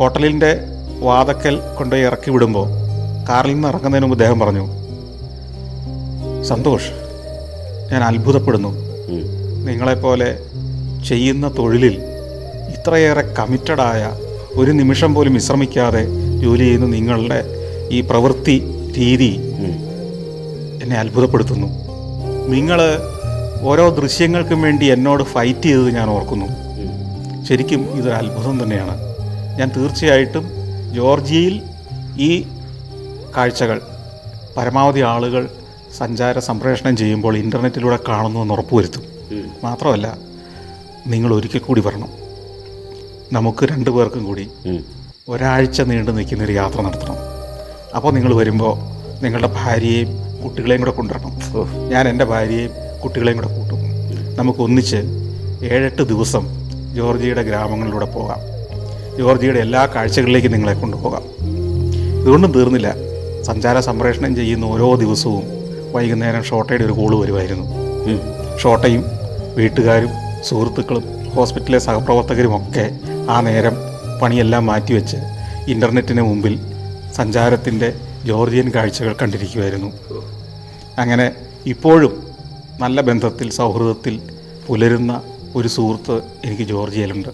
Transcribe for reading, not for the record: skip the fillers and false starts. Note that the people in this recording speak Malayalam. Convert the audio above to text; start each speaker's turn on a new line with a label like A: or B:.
A: ഹോട്ടലിൻ്റെ വാതക്കൽ കൊണ്ടുപോയി ഇറക്കി വിടുമ്പോൾ കാറിൽ നിന്ന് ഇറങ്ങുന്നതിന് മുമ്പ് അദ്ദേഹം പറഞ്ഞു, സന്തോഷ്, ഞാൻ അത്ഭുതപ്പെടുന്നു. നിങ്ങളെപ്പോലെ ചെയ്യുന്ന തൊഴിലിൽ ഇത്രയേറെ കമ്മിറ്റഡായ, ഒരു നിമിഷം പോലും വിശ്രമിക്കാതെ ജോലി ചെയ്യുന്ന നിങ്ങളുടെ ഈ പ്രവൃത്തി രീതി എന്നെ അത്ഭുതപ്പെടുത്തുന്നു. നിങ്ങൾ ഓരോ ദൃശ്യങ്ങൾക്കും വേണ്ടി എന്നോട് ഫൈറ്റ് ചെയ്തത് ഞാൻ ഓർക്കുന്നു. ശരിക്കും ഇതൊരു അത്ഭുതം തന്നെയാണ്. ഞാൻ തീർച്ചയായിട്ടും ജോർജിയയിൽ ഈ കാഴ്ചകൾ പരമാവധി ആളുകൾ സഞ്ചാര സംപ്രേഷണം ചെയ്യുമ്പോൾ ഇൻ്റർനെറ്റിലൂടെ കാണുന്നുവെന്ന് ഉറപ്പുവരുത്തും. മാത്രമല്ല, നിങ്ങൾ ഒരിക്കൽ കൂടി വരണം. നമുക്ക് 2 പേർക്കും കൂടി ഒരാഴ്ച നീണ്ടു നിൽക്കുന്നൊരു യാത്ര നടത്തണം. അപ്പോൾ നിങ്ങൾ വരുമ്പോൾ നിങ്ങളുടെ ഭാര്യയെയും കുട്ടികളെയും കൂടെ കൊണ്ടുവരണം. ഞാൻ എൻ്റെ ഭാര്യയെയും കുട്ടികളെയും കൂടെ കൂട്ടും. നമുക്ക് ഒന്നിച്ച് 7-8 ദിവസം ജോർജിയയുടെ ഗ്രാമങ്ങളിലൂടെ പോകാം. ജോർജിയയുടെ എല്ലാ കാഴ്ചകളിലേക്കും നിങ്ങളെ കൊണ്ടുപോകാം. ഇതുകൊണ്ടും തീർന്നില്ല. സഞ്ചാര സംപ്രേഷണം ചെയ്യുന്ന ഓരോ ദിവസവും വൈകുന്നേരം ഷോട്ടയുടെ ഒരു കോള് വരുമായിരുന്നു. ഷോട്ടയും വീട്ടുകാരും സുഹൃത്തുക്കളും ഹോസ്പിറ്റലിലെ സഹപ്രവർത്തകരുമൊക്കെ ആ നേരം പണിയെല്ലാം മാറ്റിവെച്ച് ഇൻ്റർനെറ്റിന് മുമ്പിൽ സഞ്ചാരത്തിൻ്റെ ജോർജിയൻ കാഴ്ചകൾ കണ്ടിരിക്കുമായിരുന്നു. അങ്ങനെ ഇപ്പോഴും നല്ല ബന്ധത്തിൽ, സൗഹൃദത്തിൽ പുലരുന്ന ഒരു സുഹൃത്ത് എനിക്ക് ജോർജിയയിലുണ്ട്.